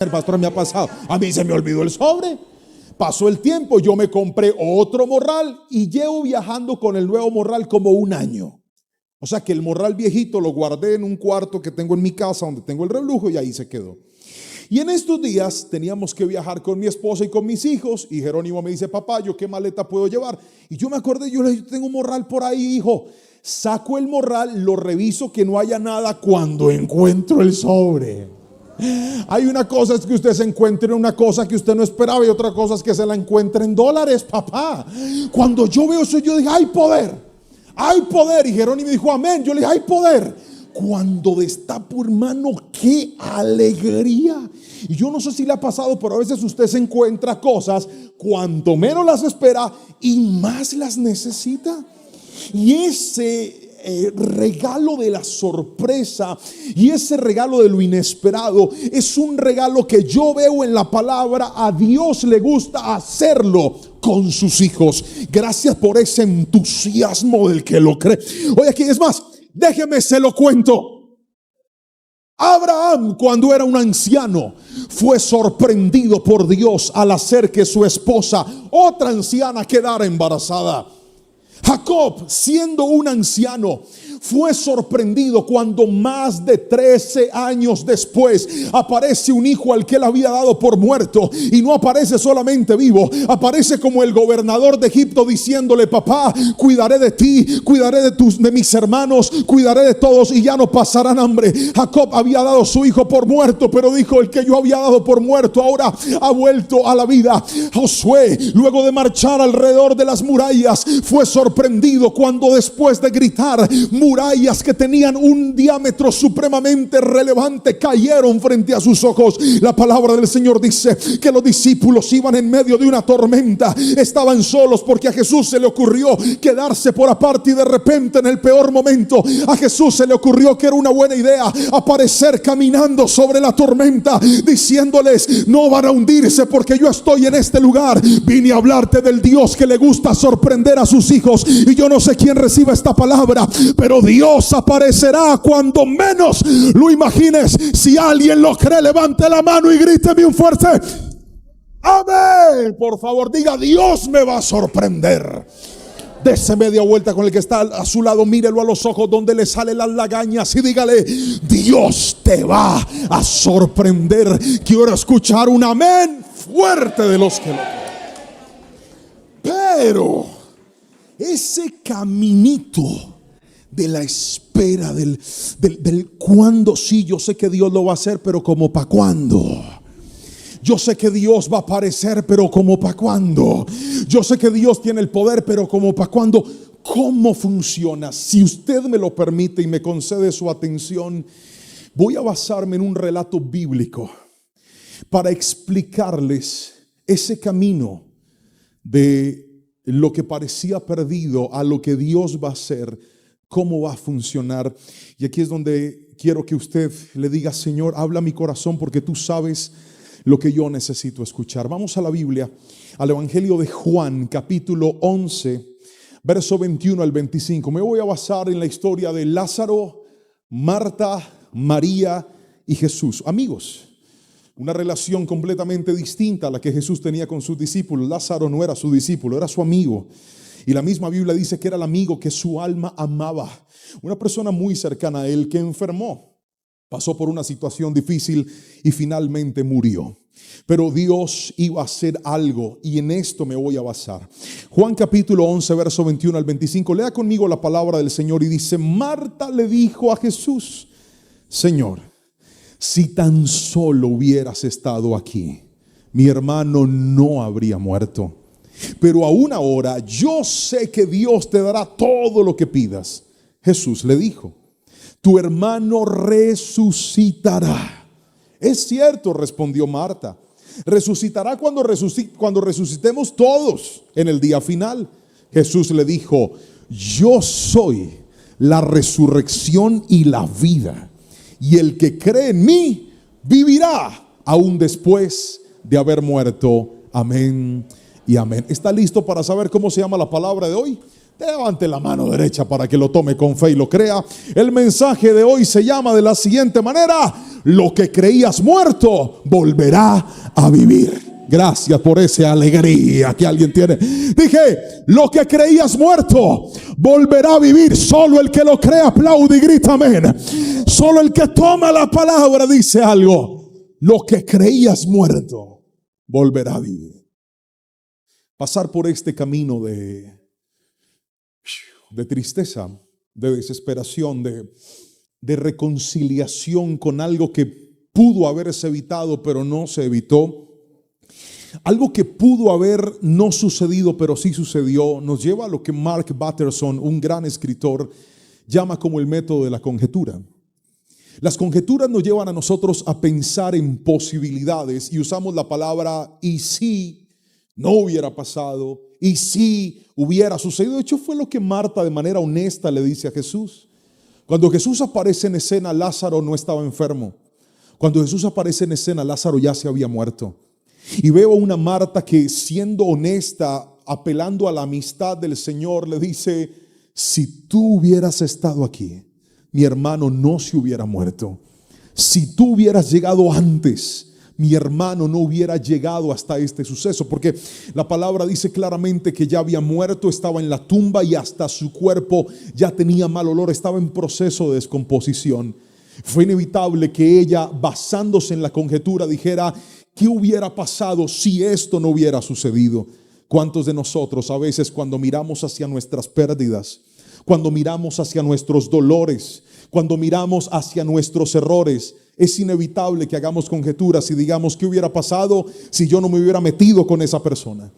El pastor me ha pasado. A mí se me olvidó el sobre. Pasó el tiempo, yo me compré otro morral y llevo viajando con el nuevo morral como un año. O sea que el morral viejito lo guardé en un cuarto que tengo en mi casa donde tengo el reblujo y ahí se quedó. Y en estos días teníamos que viajar con mi esposa y con mis hijos y Jerónimo me dice, papá, ¿yo qué maleta puedo llevar? Y yo me acordé, yo le dije, tengo un morral por ahí, hijo. Saco el morral, lo reviso que no haya nada cuando encuentro el sobre. Hay una cosa es que usted se encuentre una cosa que usted no esperaba y otra cosa es que se la encuentre en dólares, papá. Cuando yo veo eso, yo dije, hay poder, hay poder. Y Jerónimo me dijo, amén. Yo le dije, hay poder. Cuando destapo, hermano, qué alegría. Y yo no sé si le ha pasado, pero a veces usted se encuentra cosas cuanto menos las espera y más las necesita. Y ese regalo de la sorpresa y ese regalo de lo inesperado es un regalo que yo veo en la palabra. A Dios le gusta hacerlo con sus hijos. Gracias por ese entusiasmo del que lo cree. Oye, aquí es más, déjeme se lo cuento. Abraham, cuando era un anciano, fue sorprendido por Dios al hacer que su esposa, otra anciana, quedara embarazada. Jacob, siendo un anciano, fue sorprendido cuando más de 13 años después aparece un hijo al que él había dado por muerto, y no aparece solamente vivo, aparece como el gobernador de Egipto diciéndole, papá, cuidaré de ti, cuidaré de mis hermanos, cuidaré de todos y ya no pasarán hambre. Jacob había dado su hijo por muerto, pero dijo, el que yo había dado por muerto ahora ha vuelto a la vida. Josué, luego de marchar alrededor de las murallas, fue sorprendido cuando después de gritar, murallas que tenían un diámetro supremamente relevante cayeron frente a sus ojos. La palabra del Señor dice que los discípulos iban en medio de una tormenta, estaban solos porque a Jesús se le ocurrió quedarse por aparte, y de repente, en el peor momento, a Jesús se le ocurrió que era una buena idea aparecer caminando sobre la tormenta, diciéndoles, no van a hundirse porque yo estoy en este lugar. Vine a hablarte del Dios que le gusta sorprender a sus hijos, y yo no sé quién recibe esta palabra, pero Dios aparecerá cuando menos lo imagines. Si alguien lo cree, levante la mano y gríteme un fuerte amén. Por favor, diga, Dios me va a sorprender. Dese media vuelta con el que está a su lado, mírelo a los ojos donde le salen las lagañas y dígale, Dios te va a sorprender. Quiero escuchar un amén fuerte de los que lo creen. Pero ese caminito de la espera, del cuándo, sí, yo sé que Dios lo va a hacer, pero como para cuándo. Yo sé que Dios va a aparecer, pero como para cuándo. Yo sé que Dios tiene el poder, pero como para cuándo. ¿Cómo funciona? Si usted me lo permite y me concede su atención, voy a basarme en un relato bíblico para explicarles ese camino de lo que parecía perdido a lo que Dios va a hacer. ¿Cómo va a funcionar? Y aquí es donde quiero que usted le diga, Señor, habla a mi corazón porque tú sabes lo que yo necesito escuchar. Vamos a la Biblia, al Evangelio de Juan, capítulo 11, verso 21 al 25. Me voy a basar en la historia de Lázaro, Marta, María y Jesús. Amigos, una relación completamente distinta a la que Jesús tenía con sus discípulos. Lázaro no era su discípulo, era su amigo. Y la misma Biblia dice que era el amigo que su alma amaba. Una persona muy cercana a él que enfermó, pasó por una situación difícil y finalmente murió. Pero Dios iba a hacer algo y en esto me voy a basar. Juan capítulo 11, verso 21 al 25. Lea conmigo la palabra del Señor y dice, Marta le dijo a Jesús, Señor, si tan solo hubieras estado aquí, mi hermano no habría muerto. Pero aún ahora yo sé que Dios te dará todo lo que pidas. Jesús le dijo, tu hermano resucitará. Es cierto, respondió Marta. Resucitará cuando resucitemos todos en el día final. Jesús le dijo, yo soy la resurrección y la vida. Y el que cree en mí vivirá aún después de haber muerto. Amén y amén. ¿Está listo para saber cómo se llama la palabra de hoy? Levante la mano derecha para que lo tome con fe y lo crea. El mensaje de hoy se llama de la siguiente manera: lo que creías muerto volverá a vivir. Gracias por esa alegría que alguien tiene. Dije, lo que creías muerto volverá a vivir. Solo el que lo cree aplaude y grita amén. Solo el que toma la palabra dice algo. Lo que creías muerto volverá a vivir. Pasar por este camino de tristeza, de desesperación, de reconciliación con algo que pudo haberse evitado pero no se evitó, algo que pudo haber no sucedido pero sí sucedió, nos lleva a lo que Mark Batterson, un gran escritor, llama como el método de la conjetura. Las conjeturas nos llevan a nosotros a pensar en posibilidades y usamos la palabra y si no hubiera pasado, y si hubiera sucedido. De hecho, fue lo que Marta de manera honesta le dice a Jesús. Cuando Jesús aparece en escena, Lázaro no estaba enfermo. Cuando Jesús aparece en escena, Lázaro ya se había muerto. Y veo a una Marta que, siendo honesta, apelando a la amistad del Señor, le dice: si tú hubieras estado aquí, mi hermano no se hubiera muerto. Si tú hubieras llegado antes, mi hermano no hubiera llegado hasta este suceso, porque la palabra dice claramente que ya había muerto, estaba en la tumba y hasta su cuerpo ya tenía mal olor, estaba en proceso de descomposición. Fue inevitable que ella, basándose en la conjetura, dijera: ¿qué hubiera pasado si esto no hubiera sucedido? ¿Cuántos de nosotros a veces, cuando miramos hacia nuestras pérdidas, cuando miramos hacia nuestros dolores, cuando miramos hacia nuestros errores, es inevitable que hagamos conjeturas y digamos: ¿qué hubiera pasado si yo no me hubiera metido con esa persona?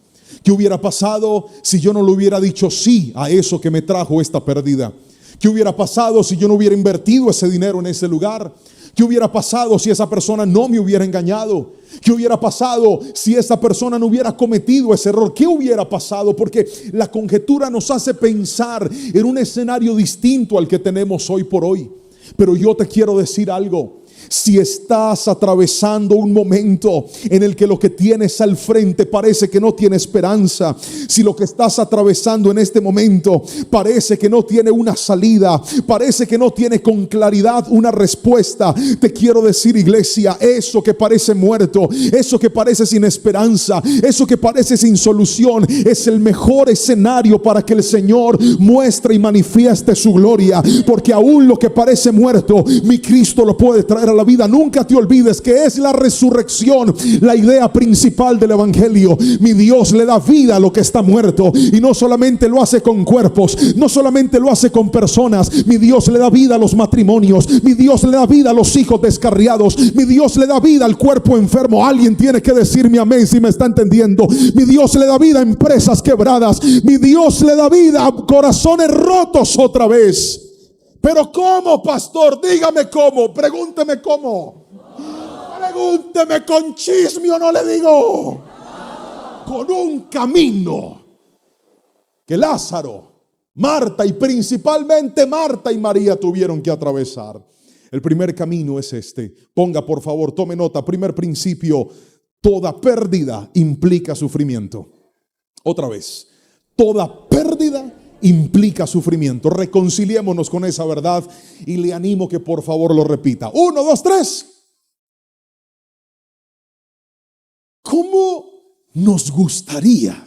¿Qué hubiera pasado si yo no le hubiera dicho sí a eso que me trajo esta pérdida? ¿Qué hubiera pasado si yo no hubiera invertido ese dinero en ese lugar? ¿Qué hubiera pasado si esa persona no me hubiera engañado? ¿Qué hubiera pasado si esa persona no hubiera cometido ese error? ¿Qué hubiera pasado? Porque la conjetura nos hace pensar en un escenario distinto al que tenemos hoy por hoy. Pero yo te quiero decir algo. Si estás atravesando un momento en el que lo que tienes al frente parece que no tiene esperanza, si lo que estás atravesando en este momento parece que no tiene una salida, parece que no tiene con claridad una respuesta, te quiero decir, iglesia, eso que parece muerto, eso que parece sin esperanza, eso que parece sin solución, es el mejor escenario para que el Señor muestre y manifieste su gloria. Porque aún lo que parece muerto, mi Cristo lo puede traer a la vida. Nunca te olvides que es la resurrección la idea principal del evangelio. Mi Dios le da vida a lo que está muerto, y no solamente lo hace con cuerpos, no solamente lo hace con personas. Mi Dios le da vida a los matrimonios, mi Dios le da vida a los hijos descarriados, mi Dios le da vida al cuerpo enfermo. Alguien tiene que decirme amén si me está entendiendo. Mi Dios le da vida a empresas quebradas, mi Dios le da vida a corazones rotos otra vez. Pero ¿cómo, pastor? Dígame cómo, pregúnteme cómo. Pregúnteme con chisme o no le digo. Con un camino que Lázaro, Marta y principalmente Marta y María tuvieron que atravesar. El primer camino es este. Ponga por favor, tome nota. Primer principio: toda pérdida implica sufrimiento. Otra vez, toda pérdida implica sufrimiento. Reconciliémonos con esa verdad y le animo que por favor lo repita. 1, 2, 3. ¿Cómo nos gustaría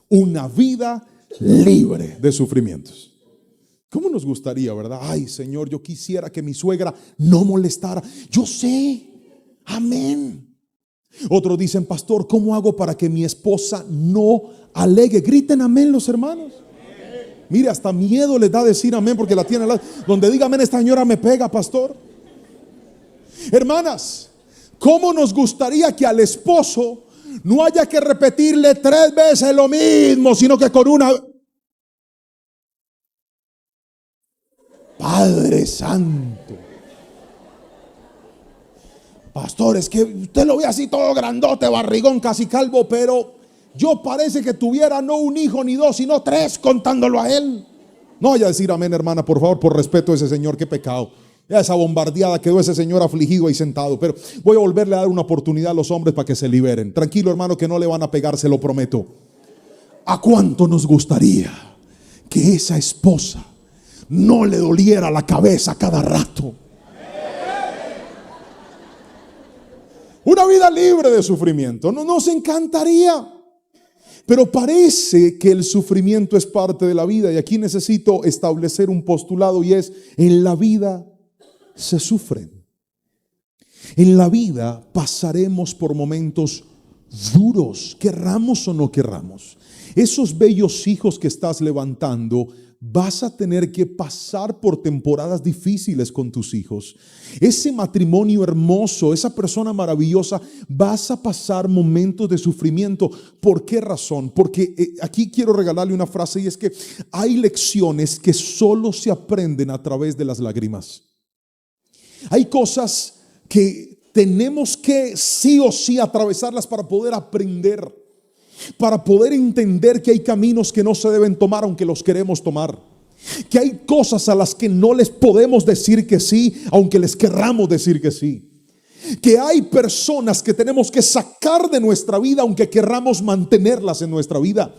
una vida libre de sufrimientos? ¿Cómo nos gustaría, verdad? Ay, Señor, yo quisiera que mi suegra no molestara. Yo sé, amén. Otros dicen: pastor, ¿cómo hago para que mi esposa no alegue? Griten amén los hermanos. Mire, hasta miedo les da decir amén, porque la tiene donde diga amén, esta señora me pega, pastor. Hermanas, ¿cómo nos gustaría que al esposo no haya que repetirle 3 veces lo mismo, sino que con una? Padre Santo. Pastor, es que usted lo ve así todo grandote, barrigón, casi calvo, pero yo parece que tuviera no un hijo ni 2, sino 3 contándolo a él. No vaya a decir amén, hermana, por favor, por respeto a ese señor. Qué pecado. Ya esa bombardeada quedó ese señor afligido ahí sentado. Pero voy a volverle a dar una oportunidad a los hombres para que se liberen. Tranquilo, hermano, que no le van a pegar, se lo prometo. ¿A cuánto nos gustaría que esa esposa no le doliera la cabeza cada rato. Una vida libre de sufrimiento. No nos encantaría. Pero parece que el sufrimiento es parte de la vida. Y aquí necesito establecer un postulado, y es: en la vida se sufren. En la vida pasaremos por momentos duros, querramos o no querramos. Esos bellos hijos que estás levantando, vas a tener que pasar por temporadas difíciles con tus hijos. Ese matrimonio hermoso, esa persona maravillosa, vas a pasar momentos de sufrimiento. ¿Por qué razón? Porque aquí quiero regalarle una frase, y es que hay lecciones que solo se aprenden a través de las lágrimas. Hay cosas que tenemos que sí o sí atravesarlas para poder aprender, para poder entender que hay caminos que no se deben tomar aunque los queremos tomar, que hay cosas a las que no les podemos decir que sí aunque les querramos decir que sí, que hay personas que tenemos que sacar de nuestra vida aunque querramos mantenerlas en nuestra vida.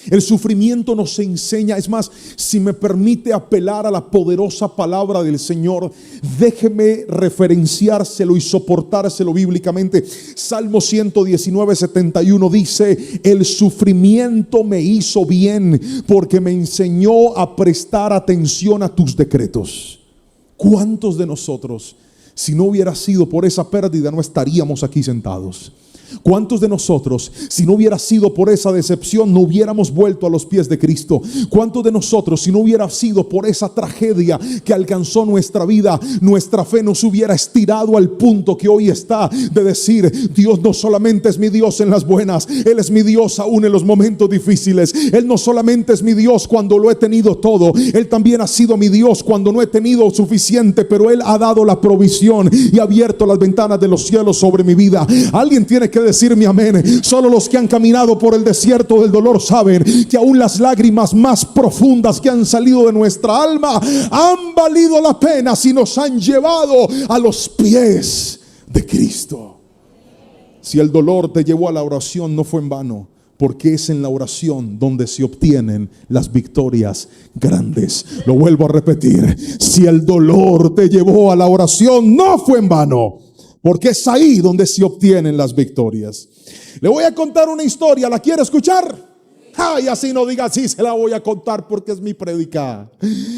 El sufrimiento nos enseña, es más, si me permite apelar a la poderosa palabra del Señor, déjeme referenciárselo y soportárselo bíblicamente. Salmo 119:71 dice: el sufrimiento me hizo bien, porque me enseñó a prestar atención a tus decretos. ¿Cuántos de nosotros, si no hubiera sido por esa pérdida, no estaríamos aquí sentados? ¿Cuántos de nosotros, si no hubiera sido por esa decepción, no hubiéramos vuelto a los pies de Cristo? ¿Cuántos de nosotros, si no hubiera sido por esa tragedia que alcanzó nuestra vida, nuestra fe nos hubiera estirado al punto que hoy está, de decir: Dios no solamente es mi Dios en las buenas, Él es mi Dios aún en los momentos difíciles. Él no solamente es mi Dios cuando lo he tenido todo, Él también ha sido mi Dios cuando no he tenido suficiente, pero Él ha dado la provisión y ha abierto las ventanas de los cielos sobre mi vida. Alguien tiene que decirme amén. Solo los que han caminado por el desierto del dolor saben que aún las lágrimas más profundas que han salido de nuestra alma han valido la pena si nos han llevado a los pies de Cristo. Si el dolor te llevó a la oración, no fue en vano, porque es en la oración donde se obtienen las victorias grandes. Lo vuelvo a repetir: si el dolor te llevó a la oración, no fue en vano, porque es ahí donde se obtienen las victorias. Le voy a contar una historia. ¿La quiere escuchar? Ay, así no diga así, se la voy a contar porque es mi prédica.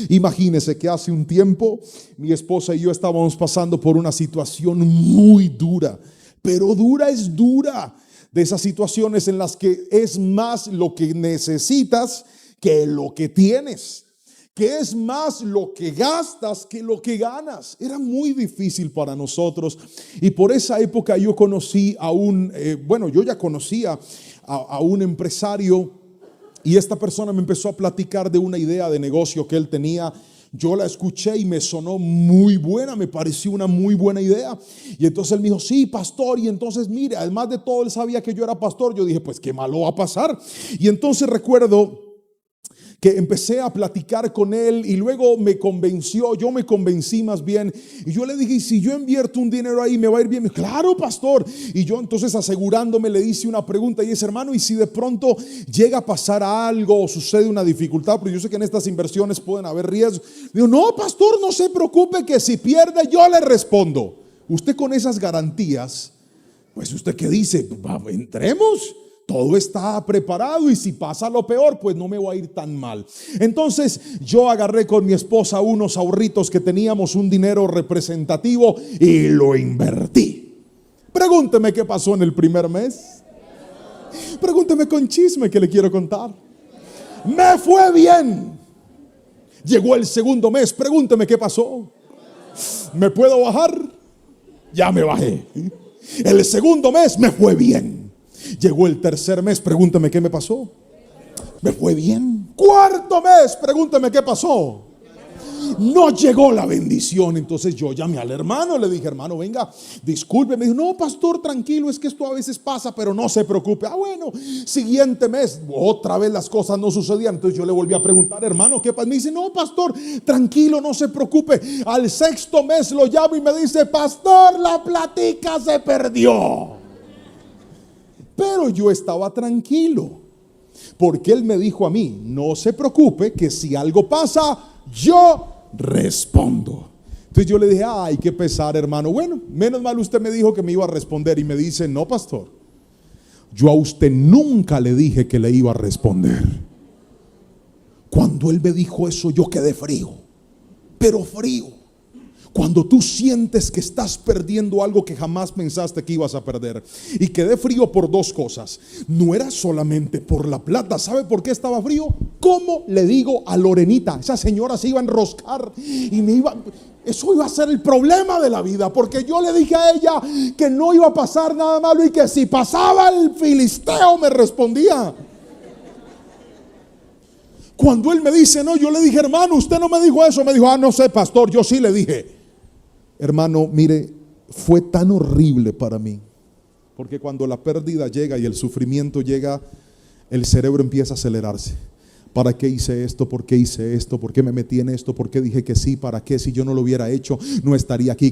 Imagínese que hace un tiempo mi esposa y yo estábamos pasando por una situación muy dura, pero dura es dura. De esas situaciones en las que es más lo que necesitas que lo que tienes, que es más lo que gastas que lo que ganas. Era muy difícil para nosotros, y por esa época yo conocí a yo ya conocía a un empresario, y esta persona me empezó a platicar de una idea de negocio que él tenía. Yo la escuché y me sonó muy buena, me pareció una muy buena idea. Y entonces él me dijo: sí, pastor. Y entonces, mire, además de todo, él sabía que yo era pastor. Yo dije: pues qué malo va a pasar. Y entonces recuerdo que empecé a platicar con él, y luego me convenció, yo me convencí más bien, y yo le dije: ¿y si yo invierto un dinero ahí, me va a ir bien? Me dijo: claro, pastor. Y yo entonces, asegurándome, le hice una pregunta, y es: hermano, ¿y si de pronto llega a pasar algo o sucede una dificultad? Porque yo sé que en estas inversiones pueden haber riesgos. Digo: no, pastor, no se preocupe, que si pierde yo le respondo. Usted con esas garantías, pues usted qué dice: entremos. Todo está preparado, y si pasa lo peor, pues no me va a ir tan mal. Entonces yo agarré con mi esposa unos ahorritos que teníamos, un dinero representativo, y lo invertí. Pregúnteme qué pasó en el primer mes. Pregúnteme con chisme que le quiero contar. Me fue bien. Llegó el segundo mes. Pregúnteme qué pasó. ¿Me puedo bajar? Ya me bajé. El segundo mes me fue bien. Llegó el tercer mes, pregúnteme qué me pasó. Me fue bien. Cuarto mes, pregúnteme qué pasó. No llegó la bendición. Entonces yo llamé al hermano, le dije: hermano, venga, disculpe. Me dijo: no, pastor, tranquilo, es que esto a veces pasa, pero no se preocupe. Bueno, siguiente mes, otra vez las cosas no sucedían. Entonces yo le volví a preguntar: hermano, ¿qué pasa? Me dice: no, pastor, tranquilo, no se preocupe. Al sexto mes lo llamo y me dice: pastor, la platica se perdió. Pero yo estaba tranquilo. Porque Él me dijo a mí, no se preocupe que si algo pasa, yo respondo. Entonces yo le dije, ay, qué pesar, hermano. Bueno, menos mal usted me dijo que me iba a responder. Y me dice, no, pastor, yo a usted nunca le dije que le iba a responder. Cuando Él me dijo eso, yo quedé frío, pero frío. Cuando tú sientes que estás perdiendo algo que jamás pensaste que ibas a perder. Y quedé frío por dos cosas. No era solamente por la plata. ¿Sabe por qué estaba frío? ¿Cómo le digo a Lorenita? Esa señora se iba a enroscar y eso iba a ser el problema de la vida, porque yo le dije a ella que no iba a pasar nada malo y que si pasaba el filisteo me respondía. Cuando él me dice no, yo le dije, hermano, usted no me dijo eso. Me dijo, no sé, pastor, yo sí le dije. Hermano, mire, fue tan horrible para mí, porque cuando la pérdida llega y el sufrimiento llega, el cerebro empieza a acelerarse. ¿Para qué hice esto? ¿Por qué hice esto? ¿Por qué me metí en esto? ¿Por qué dije que sí? ¿Para qué? Si yo no lo hubiera hecho, no estaría aquí.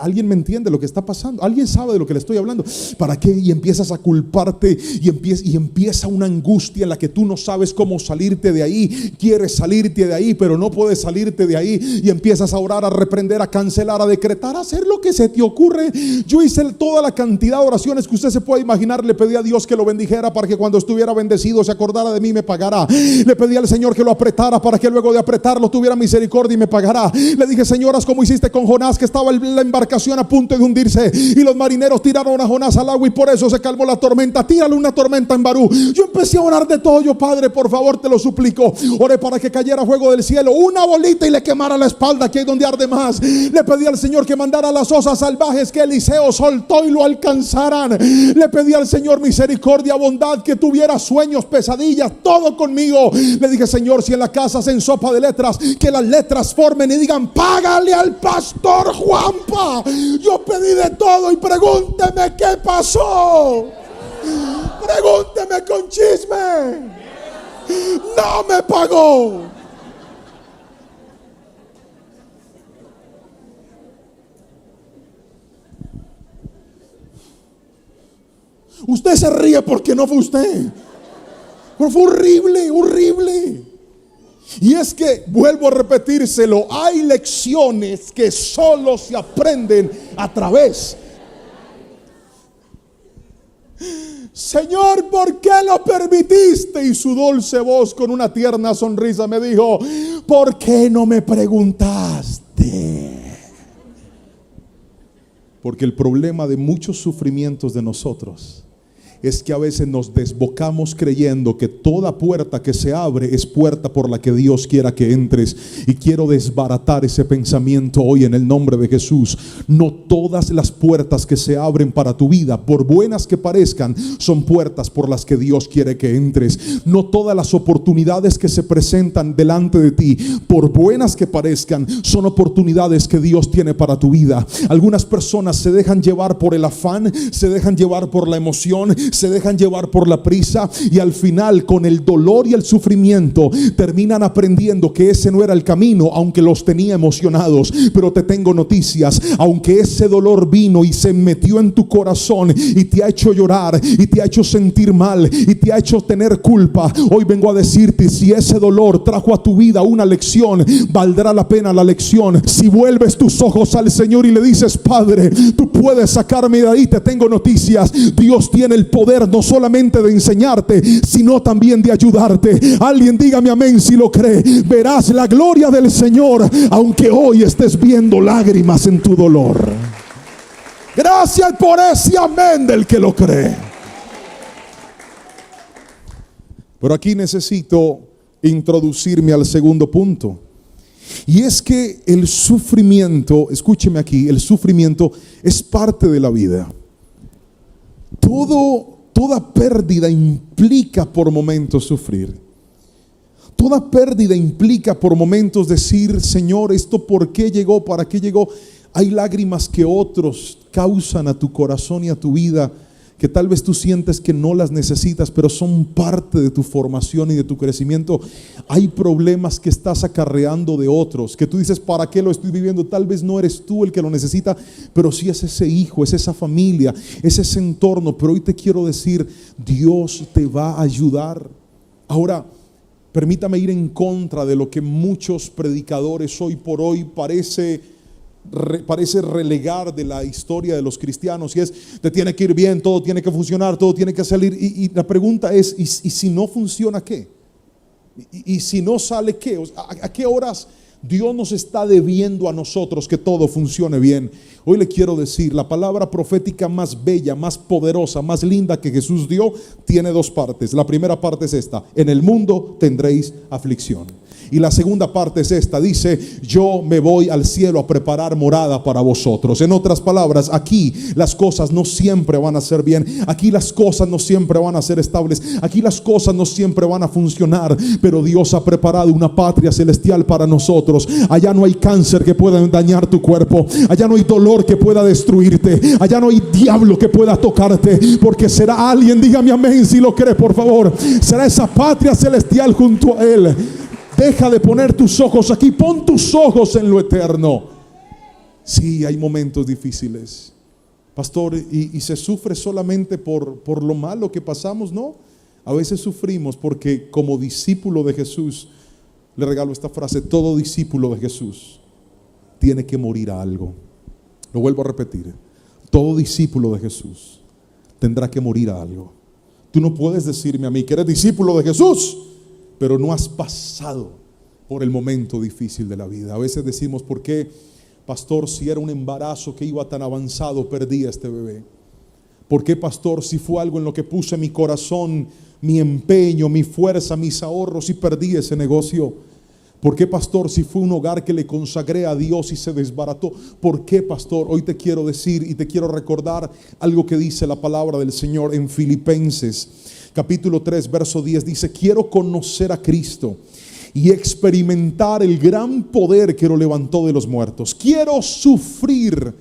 ¿Alguien me entiende lo que está pasando? ¿Alguien sabe de lo que le estoy hablando? ¿Para qué? Y empiezas a culparte y empieza una angustia en la que tú no sabes cómo salirte de ahí. Quieres salirte de ahí, pero no puedes salirte de ahí. Y empiezas a orar, a reprender, a cancelar, a decretar, a hacer lo que se te ocurre. Yo hice toda la cantidad de oraciones que usted se puede imaginar. Le pedí a Dios que lo bendijera para que cuando estuviera bendecido se acordara de mí y me pagara. Le pedí al Señor que lo apretara para que luego de apretarlo tuviera misericordia y me pagará. Le dije, señoras, como hiciste con Jonás, que estaba la embarcación a punto de hundirse y los marineros tiraron a Jonás al agua y por eso se calmó la tormenta. Tírale una tormenta en Barú. Yo empecé a orar de todo. Yo, Padre, por favor, te lo suplico. Oré para que cayera fuego del cielo, una bolita y le quemara la espalda, que es donde arde más. Le pedí al Señor que mandara las osas salvajes que Eliseo soltó y lo alcanzaran. Le pedí al Señor misericordia, bondad, que tuviera sueños, pesadillas, todo conmigo. Le dije, Señor, si en la casa hacen sopa de letras, que las letras formen y digan, págale al pastor Juanpa. Yo pedí de todo y pregúnteme qué pasó. Pregúnteme con chisme. No me pagó. Usted se ríe porque no fue usted. Pero fue horrible, horrible. Y es que, vuelvo a repetírselo, hay lecciones que solo se aprenden a través. Señor, ¿por qué lo permitiste? Y su dulce voz con una tierna sonrisa me dijo, ¿por qué no me preguntaste? Porque el problema de muchos sufrimientos de nosotros es que a veces nos desbocamos creyendo que toda puerta que se abre es puerta por la que Dios quiera que entres. Y quiero desbaratar ese pensamiento hoy en el nombre de Jesús. No todas las puertas que se abren para tu vida, por buenas que parezcan, son puertas por las que Dios quiere que entres. No todas las oportunidades que se presentan delante de ti, por buenas que parezcan, son oportunidades que Dios tiene para tu vida. Algunas personas se dejan llevar por el afán, se dejan llevar por la emoción, se dejan llevar por la prisa y al final, con el dolor y el sufrimiento, terminan aprendiendo que ese no era el camino, aunque los tenía emocionados. Pero te tengo noticias: aunque ese dolor vino y se metió en tu corazón y te ha hecho llorar y te ha hecho sentir mal y te ha hecho tener culpa, hoy vengo a decirte, si ese dolor trajo a tu vida una lección, valdrá la pena la lección. Si vuelves tus ojos al Señor y le dices, Padre, tú puedes sacarme de ahí, te tengo noticias. Dios tiene el poder no solamente de enseñarte, sino también de ayudarte. Alguien dígame amén si lo cree. Verás la gloria del Señor, aunque hoy estés viendo lágrimas en tu dolor. Gracias por ese amén del que lo cree. Pero aquí necesito introducirme al segundo punto. Y es que el sufrimiento, escúcheme aquí, el sufrimiento es parte de la vida. Toda pérdida implica por momentos sufrir. Toda pérdida implica por momentos decir, Señor, ¿esto por qué llegó? ¿Para qué llegó? Hay lágrimas que otros causan a tu corazón y a tu vida, que tal vez tú sientes que no las necesitas, pero son parte de tu formación y de tu crecimiento. Hay problemas que estás acarreando de otros, que tú dices, ¿para qué lo estoy viviendo? Tal vez no eres tú el que lo necesita, pero sí es ese hijo, es esa familia, es ese entorno. Pero hoy te quiero decir, Dios te va a ayudar. Ahora, permítame ir en contra de lo que muchos predicadores hoy por hoy parece relegar de la historia de los cristianos, y es: te tiene que ir bien, todo tiene que funcionar, todo tiene que salir. Y la pregunta es: ¿y si no funciona qué? ¿Y si no sale qué? O sea, ¿a qué horas Dios nos está debiendo a nosotros que todo funcione bien? Hoy le quiero decir, la palabra profética más bella, más poderosa, más linda que Jesús dio tiene dos partes. La primera parte es esta: en el mundo tendréis aflicción. Y la segunda parte es esta, dice: yo me voy al cielo a preparar morada para vosotros. En otras palabras, aquí las cosas no siempre van a ser bien, aquí las cosas no siempre van a ser estables, aquí las cosas no siempre van a funcionar, pero Dios ha preparado una patria celestial para nosotros. Allá no hay cáncer que pueda dañar tu cuerpo, allá no hay dolor que pueda destruirte, allá no hay diablo que pueda tocarte, porque será alguien, dígame amén si lo cree por favor, será esa patria celestial junto a Él. Deja de poner tus ojos aquí, pon tus ojos en lo eterno. Sí, hay momentos difíciles, pastor, y se sufre solamente por lo malo que pasamos. No, a veces sufrimos porque, como discípulo de Jesús, le regalo esta frase: todo discípulo de Jesús tiene que morir a algo. Lo vuelvo a repetir: todo discípulo de Jesús tendrá que morir a algo. Tú no puedes decirme a mí que eres discípulo de Jesús, pero no has pasado por el momento difícil de la vida. A veces decimos: ¿por qué, pastor, si era un embarazo que iba tan avanzado, perdí a este bebé? ¿Por qué, pastor, si fue algo en lo que puse mi corazón, mi empeño, mi fuerza, mis ahorros, y perdí ese negocio? ¿Por qué, pastor, si fue un hogar que le consagré a Dios y se desbarató? ¿Por qué, pastor? Hoy te quiero decir y te quiero recordar algo que dice la palabra del Señor en Filipenses capítulo 3 verso 10. Dice: quiero conocer a Cristo y experimentar el gran poder que lo levantó de los muertos. Quiero sufrir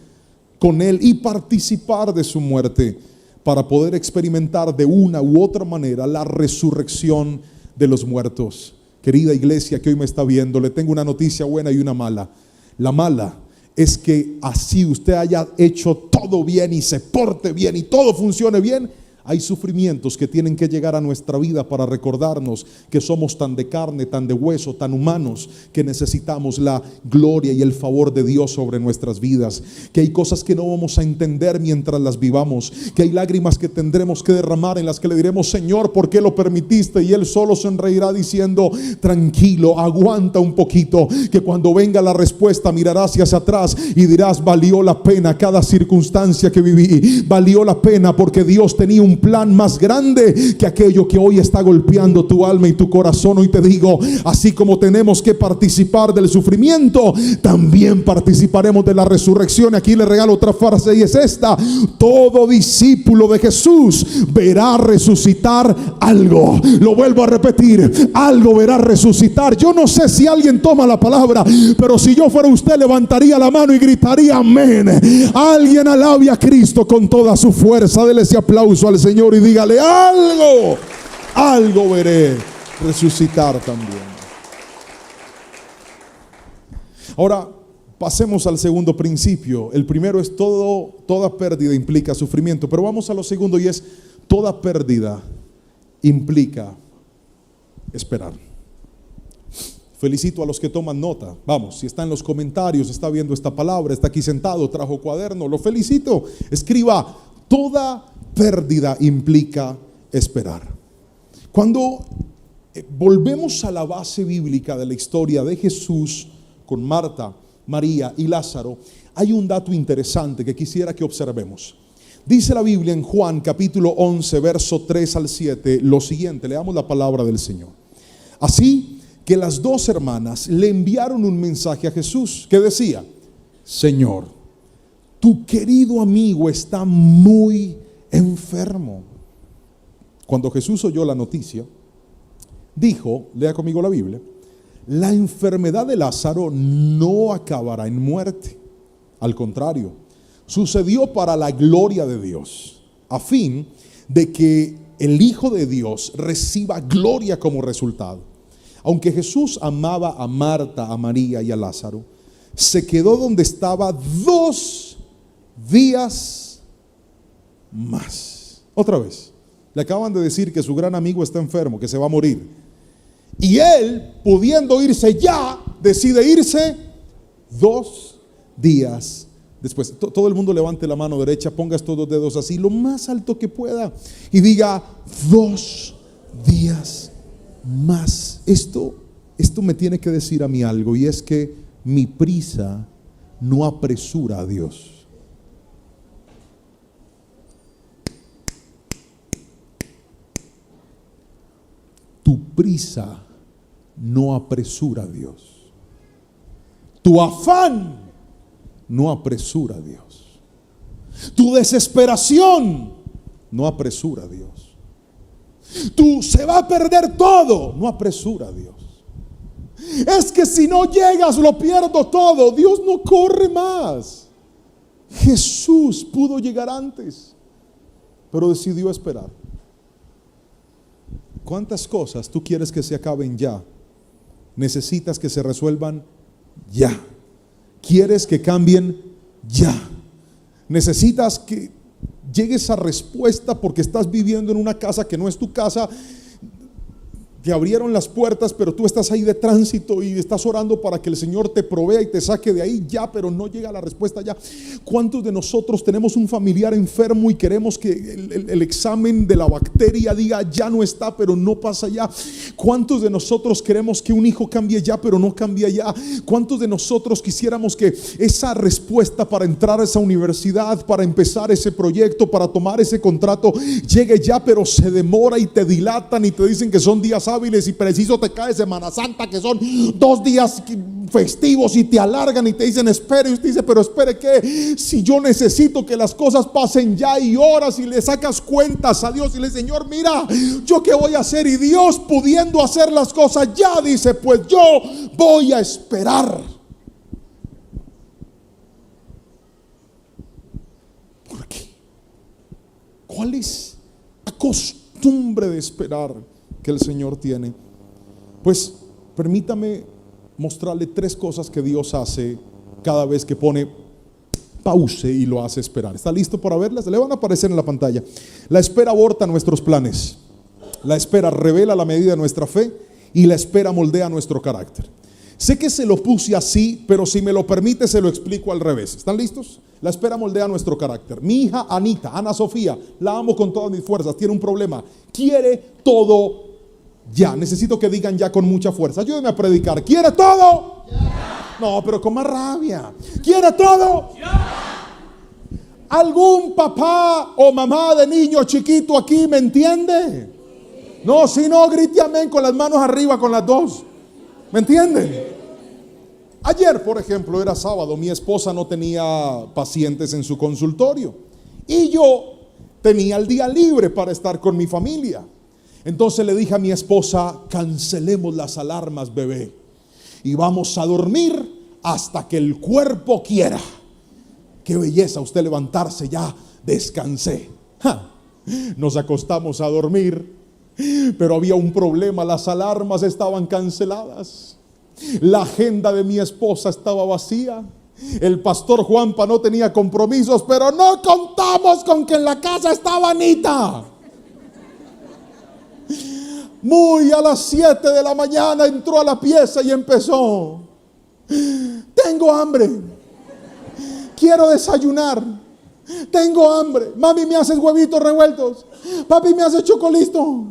con Él y participar de su muerte, para poder experimentar de una u otra manera la resurrección de los muertos. Querida iglesia que hoy me está viendo, le tengo una noticia buena y una mala. La mala es que así usted haya hecho todo bien y se porte bien y todo funcione bien, hay sufrimientos que tienen que llegar a nuestra vida para recordarnos que somos tan de carne, tan de hueso, tan humanos, que necesitamos la gloria y el favor de Dios sobre nuestras vidas. Que hay cosas que no vamos a entender mientras las vivamos, que hay lágrimas que tendremos que derramar, en las que le diremos: Señor, ¿por qué lo permitiste? Y Él solo se reirá diciendo: tranquilo, aguanta un poquito, que cuando venga la respuesta mirarás hacia atrás y dirás: valió la pena cada circunstancia que viví, valió la pena, porque Dios tenía un plan más grande que aquello que hoy está golpeando tu alma y tu corazón. Hoy te digo: así como tenemos que participar del sufrimiento, también participaremos de la resurrección. Aquí le regalo otra frase, y es esta: todo discípulo de Jesús verá resucitar algo. Lo vuelvo a repetir: algo verá resucitar. Yo no sé si alguien toma la palabra, pero si yo fuera usted, levantaría la mano y gritaría amén. Alguien alabe a Cristo con toda su fuerza. Dele ese aplauso al Señor y dígale: algo veré resucitar también. Ahora pasemos al segundo principio. El primero es toda pérdida implica sufrimiento, pero vamos a lo segundo, y es: toda pérdida implica esperar. Felicito a los que toman nota. Vamos, si está en los comentarios, está viendo esta palabra, está aquí sentado, trajo cuaderno, lo felicito. Escriba: toda pérdida implica esperar. Cuando volvemos a la base bíblica de la historia de Jesús con Marta, María y Lázaro, hay un dato interesante que quisiera que observemos. Dice la Biblia en Juan capítulo 11 verso 3 al 7 lo siguiente. Leamos la palabra del Señor. Así que las dos hermanas le enviaron un mensaje a Jesús que decía: Señor, tu querido amigo está muy enfermo. Cuando Jesús oyó la noticia, dijo, lea conmigo la Biblia: la enfermedad de Lázaro no acabará en muerte. Al contrario, sucedió para la gloria de Dios, a fin de que el Hijo de Dios reciba gloria como resultado. Aunque Jesús amaba a Marta, a María y a Lázaro, se quedó donde estaba 2 días más. Otra vez, Le acaban de decir que su gran amigo está enfermo, que se va a morir. Y él, pudiendo irse ya, decide irse 2 días después. Todo el mundo levante la mano derecha, ponga estos 2 dedos así, lo más alto que pueda, y diga: 2 días más. Esto me tiene que decir a mí algo, y es que mi prisa no apresura a Dios. Tu prisa no apresura a Dios. Tu afán no apresura a Dios. Tu desesperación no apresura a Dios. Tu se va a perder todo no apresura a Dios. Es que si no llegas lo pierdo todo. Dios no corre más. Jesús pudo llegar antes, pero decidió esperar. ¿Cuántas cosas tú quieres que se acaben ya? Necesitas que se resuelvan ya. ¿Quieres que cambien ya? Necesitas que llegue esa respuesta porque estás viviendo en una casa que no es tu casa. Te abrieron las puertas, pero tú estás ahí de tránsito y estás orando para que el Señor te provea y te saque de ahí ya, pero no llega la respuesta ya. ¿Cuántos de nosotros tenemos un familiar enfermo y queremos que el examen de la bacteria diga ya no está, pero no pasa ya? ¿Cuántos de nosotros queremos que un hijo cambie ya, pero no cambia ya? ¿Cuántos de nosotros quisiéramos que esa respuesta para entrar a esa universidad, para empezar ese proyecto, para tomar ese contrato, llegue ya, pero se demora y te dilatan y te dicen que son días hábiles y preciso te cae Semana Santa, que son 2 días festivos, y te alargan y te dicen espere, y usted dice pero espere que si yo necesito que las cosas pasen ya, y oras y le sacas cuentas a Dios y le dices Señor mira, yo qué voy a hacer, y Dios pudiendo hacer las cosas ya dice pues yo voy a esperar. ¿Por qué? ¿Cuál es la costumbre de esperar que el Señor tiene? Pues permítame mostrarle 3 cosas que Dios hace cada vez que pone pause y lo hace esperar. ¿Está listo para verlas? Le van a aparecer en la pantalla. La espera aborta nuestros planes. La espera revela la medida de nuestra fe, y la espera moldea nuestro carácter. Sé que se lo puse así, pero si me lo permite se lo explico al revés. ¿Están listos? La espera moldea nuestro carácter. Mi hija Anita, Ana Sofía, la amo con todas mis fuerzas, tiene un problema. Quiere todo ya. Necesito que digan ya con mucha fuerza. Ayúdenme a predicar. ¿Quiere todo? Ya. No, pero con más rabia. ¿Quiere todo? Ya. ¿Algún papá o mamá de niño chiquito aquí me entiende? No, si no, grite amén con las manos arriba, con las 2. ¿Me entienden? Ayer, por ejemplo, era sábado, mi esposa no tenía pacientes en su consultorio y yo tenía el día libre para estar con mi familia. Entonces le dije a mi esposa: cancelemos las alarmas, bebé, y vamos a dormir hasta que el cuerpo quiera. Qué belleza usted levantarse, ya descansé. Nos acostamos a dormir, pero había un problema: las alarmas estaban canceladas. La agenda de mi esposa estaba vacía. El pastor Juanpa no tenía compromisos, pero no contamos con que en la casa estaba Anita. Muy a las 7 de la mañana entró a la pieza y empezó: tengo hambre, quiero desayunar, tengo hambre, mami me haces huevitos revueltos, papi me hace chocolito,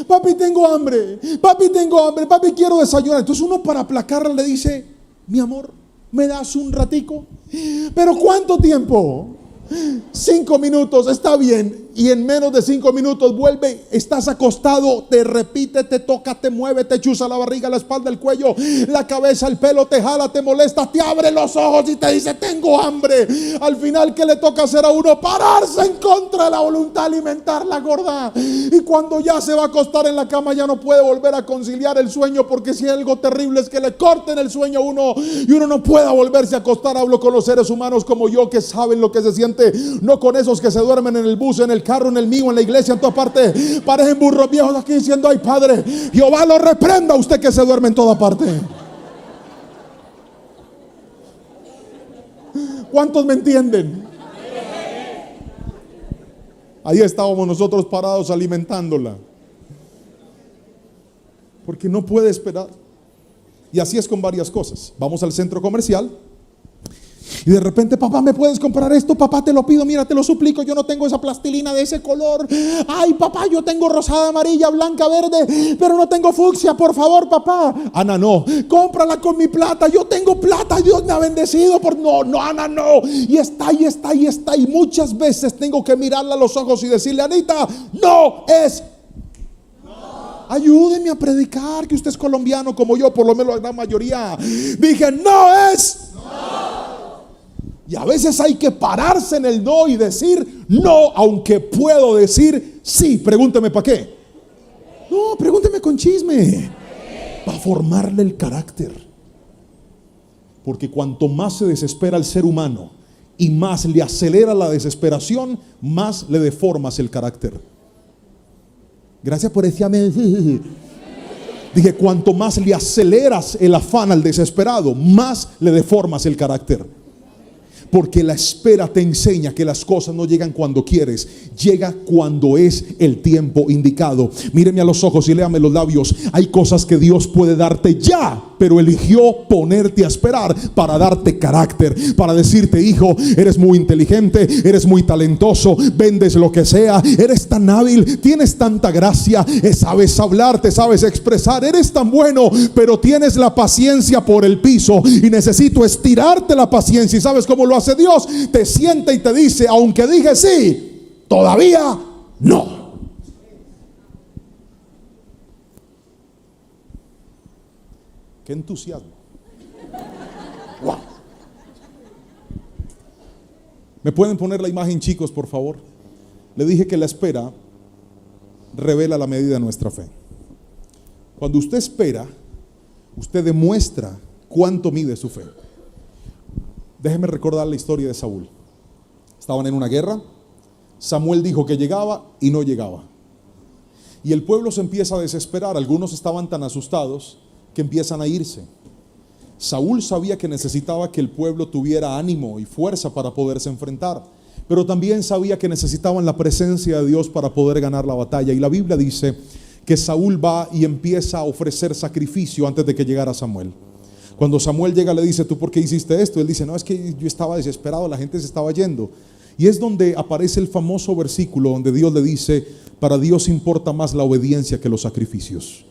papi tengo hambre, papi quiero desayunar. Entonces uno, para aplacarla, le dice: mi amor, ¿me das un ratico? ¿Pero cuánto tiempo? 5 minutos, está bien. Y en menos de 5 minutos vuelve, estás acostado, te repite, te toca, te mueve, te chuza la barriga, la espalda, el cuello, la cabeza, el pelo, te jala, te molesta, te abre los ojos y te dice: tengo hambre. Al final, ¿qué le toca hacer a uno? Pararse en contra de la voluntad, alimentar la gorda. Y cuando ya se va a acostar en la cama, ya no puede volver a conciliar el sueño, porque si hay algo terrible es que le corten el sueño a uno y uno no pueda volverse a acostar. Hablo con los seres humanos como yo, que saben lo que se siente, no con esos que se duermen en el bus, en el carro, en el mío, en la iglesia, en todas partes. Parecen burros viejos aquí diciendo: ay, Padre, Jehová lo reprenda a usted que se duerme en toda parte. ¿Cuántos me entienden? Ahí estábamos nosotros parados alimentándola. Porque no puede esperar. Y así es con varias cosas. Vamos al centro comercial y de repente, papá, ¿me puedes comprar esto? Papá, te lo pido, mira, te lo suplico, yo no tengo esa plastilina de ese color. Ay, papá, yo tengo rosada, amarilla, blanca, verde, pero no tengo fucsia, por favor, papá. Ana, no, cómprala con mi plata, yo tengo plata, Dios me ha bendecido. No, Ana, no. Y está. Y muchas veces tengo que mirarla a los ojos y decirle, Anita, no es. Ayúdeme a predicar, que usted es colombiano como yo, por lo menos la gran mayoría. Dije, no es. Y a veces hay que pararse en el no y decir no, aunque puedo decir sí. Pregúnteme para qué. No, pregúnteme con chisme. Para formarle el carácter. Porque cuanto más se desespera el ser humano y más le acelera la desesperación, más le deformas el carácter. Gracias por ese amén. Dije, cuanto más le aceleras el afán al desesperado, más le deformas el carácter. Porque la espera te enseña que las cosas no llegan cuando quieres, llega cuando es el tiempo indicado. Míreme a los ojos y léame los labios. Hay cosas que Dios puede darte ya, pero eligió ponerte a esperar para darte carácter, para decirte, hijo, eres muy inteligente, eres muy talentoso, vendes lo que sea, eres tan hábil, tienes tanta gracia, sabes hablar, te sabes expresar, eres tan bueno, pero tienes la paciencia por el piso y necesito estirarte la paciencia. ¿Y sabes cómo lo hace Dios? Te sienta y te dice, aunque dije sí, todavía no. Qué entusiasmo. Wow. ¿Me pueden poner la imagen, chicos, por favor? Le dije que la espera revela la medida de nuestra fe. Cuando usted espera, usted demuestra cuánto mide su fe. Déjeme recordar la historia de Saúl. Estaban en una guerra. Samuel dijo que llegaba y no llegaba. Y el pueblo se empieza a desesperar. Algunos estaban tan asustados que empiezan a irse. Saúl sabía que necesitaba que el pueblo tuviera ánimo y fuerza para poderse enfrentar, pero también sabía que necesitaban la presencia de Dios para poder ganar la batalla. Y la Biblia dice que Saúl va y empieza a ofrecer sacrificio antes de que llegara Samuel. Cuando Samuel llega, le dice, ¿tú por qué hiciste esto? Él dice, no, es que yo estaba desesperado, la gente se estaba yendo. Y es donde aparece el famoso versículo donde Dios le dice, para Dios importa más la obediencia que los sacrificios.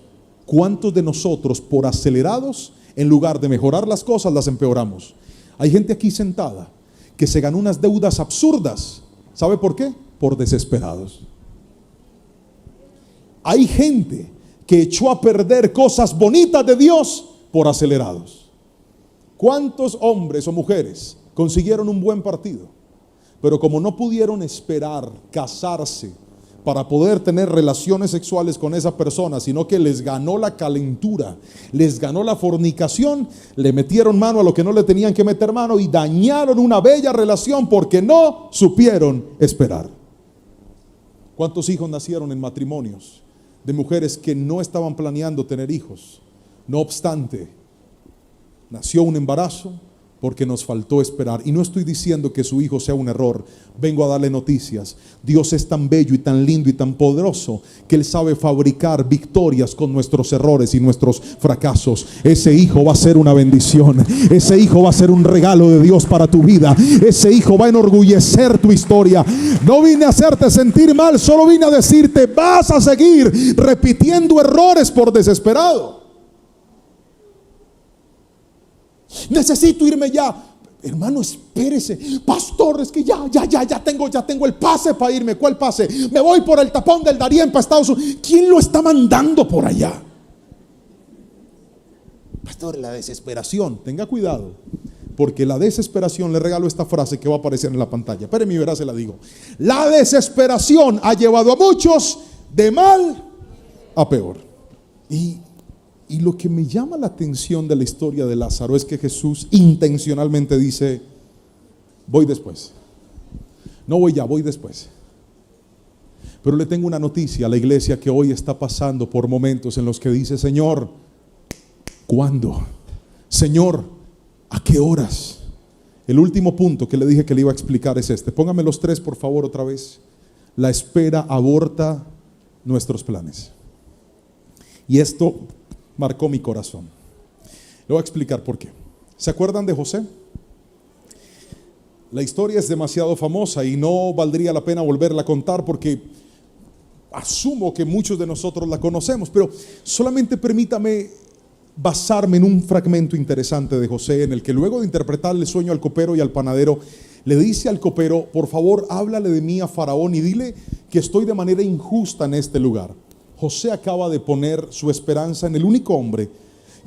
¿Cuántos de nosotros, por acelerados, en lugar de mejorar las cosas, las empeoramos? Hay gente aquí sentada que se ganó unas deudas absurdas. ¿Sabe por qué? Por desesperados. Hay gente que echó a perder cosas bonitas de Dios por acelerados. ¿Cuántos hombres o mujeres consiguieron un buen partido? Pero como no pudieron esperar casarse para poder tener relaciones sexuales con esa persona, sino que les ganó la calentura, les ganó la fornicación, le metieron mano a lo que no le tenían que meter mano y dañaron una bella relación porque no supieron esperar. ¿Cuántos hijos nacieron en matrimonios de mujeres que no estaban planeando tener hijos? No obstante, nació un embarazo porque nos faltó esperar. Y no estoy diciendo que su hijo sea un error. Vengo a darle noticias. Dios es tan bello y tan lindo y tan poderoso que Él sabe fabricar victorias con nuestros errores y nuestros fracasos. Ese hijo va a ser una bendición. Ese hijo va a ser un regalo de Dios para tu vida. Ese hijo va a enorgullecer tu historia. No vine a hacerte sentir mal, solo vine a decirte, vas a seguir repitiendo errores por desesperado. Necesito irme ya. Hermano, espérese. Pastor, es que ya tengo el pase para irme. ¿Cuál pase? Me voy por el tapón del Darién para Estados Unidos. ¿Quién lo está mandando por allá? Pastor, la desesperación. Tenga cuidado, porque la desesperación, le regalo esta frase que va a aparecer en la pantalla. Espéreme y verá, se la digo. La desesperación ha llevado a muchos de mal a peor. Y lo que me llama la atención de la historia de Lázaro es que Jesús intencionalmente dice, voy después. No voy ya, voy después. Pero le tengo una noticia a la iglesia que hoy está pasando por momentos en los que dice, Señor, ¿cuándo? Señor, ¿a qué horas? El último punto que le dije que le iba a explicar es este. Póngame los tres, por favor, otra vez. La espera aborta nuestros planes. Y esto marcó mi corazón. Le voy a explicar por qué. ¿Se acuerdan de José? La historia es demasiado famosa y no valdría la pena volverla a contar porque asumo que muchos de nosotros la conocemos, pero solamente permítame basarme en un fragmento interesante de José, en el que luego de interpretarle el sueño al copero y al panadero, le dice al copero: por favor, háblale de mí a Faraón y dile que estoy de manera injusta en este lugar. José acaba de poner su esperanza en el único hombre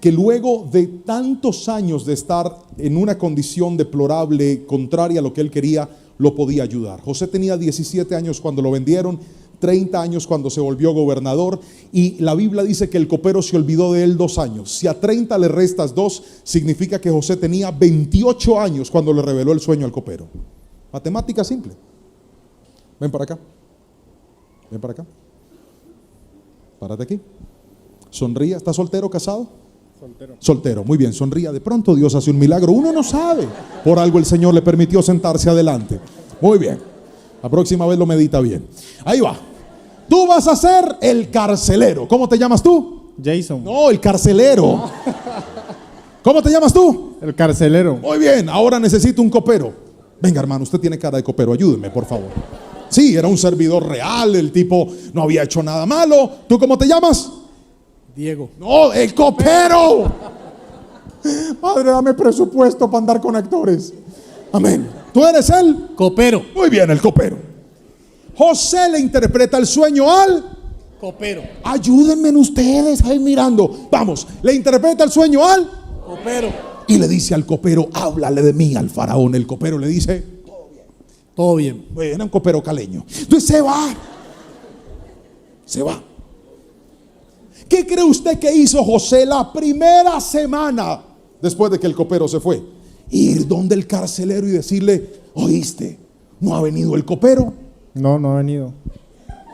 que luego de tantos años de estar en una condición deplorable, contraria a lo que él quería, lo podía ayudar. José tenía 17 años cuando lo vendieron, 30 años cuando se volvió gobernador, y la Biblia dice que el copero se olvidó de él 2 años. Si a 30 le restas 2, significa que José tenía 28 años cuando le reveló el sueño al copero. Matemática simple. Ven para acá. Ven para acá. Párate aquí. Sonría. ¿Estás soltero, casado? Soltero, muy bien, sonría. De pronto Dios hace un milagro, uno no sabe. Por algo el Señor le permitió sentarse adelante. Muy bien, la próxima vez lo medita bien. Ahí va. Tú vas a ser el carcelero. ¿Cómo te llamas tú? Jason. No, el carcelero. ¿Cómo te llamas tú? El carcelero. Muy bien, ahora necesito un copero. Venga, hermano, usted tiene cara de copero, ayúdeme, por favor. Sí, era un servidor real, el tipo no había hecho nada malo. ¿Tú cómo te llamas? Diego. No, el copero. Padre, dame presupuesto para andar con actores. Amén. ¿Tú eres el copero? Muy bien, el copero. José le interpreta el sueño al copero. Ayúdenme ustedes ahí mirando. Vamos, le interpreta el sueño al copero. Y le dice al copero: háblale de mí al faraón. El copero le dice: todo bien. Bueno, un copero caleño. Entonces se va. Se va. ¿Qué cree usted que hizo José la primera semana después de que el copero se fue? Ir donde el carcelero y decirle: oíste, ¿no ha venido el copero? No, no ha venido.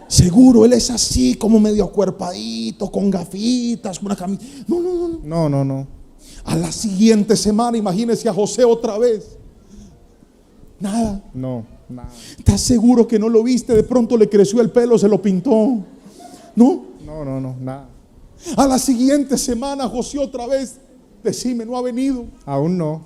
Seguro, él es así como medio acuerpadito, con gafitas, con una camisa. No. A la siguiente semana, imagínese a José otra vez. Nada. No, nada. ¿Estás seguro que no lo viste? De pronto le creció el pelo, se lo pintó. ¿No? No, nada. A la siguiente semana José otra vez: decime, ¿no ha venido? Aún no.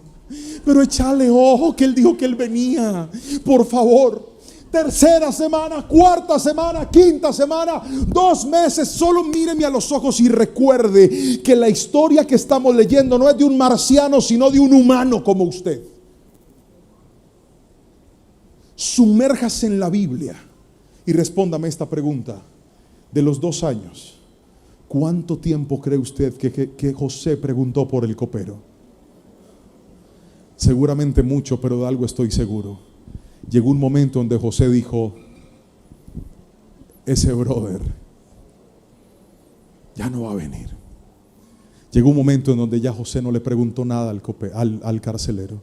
Pero échale ojo que él dijo que él venía. Por favor. Tercera semana, cuarta semana, quinta semana, 2 meses. Solo míreme a los ojos y recuerde que la historia que estamos leyendo no es de un marciano, sino de un humano como usted. Sumérjase en la Biblia y respóndame esta pregunta. De los 2 años, ¿cuánto tiempo cree usted que José preguntó por el copero? Seguramente mucho, pero de algo estoy seguro. Llegó un momento donde José dijo: ese brother ya no va a venir. Llegó un momento en donde ya José no le preguntó nada al carcelero.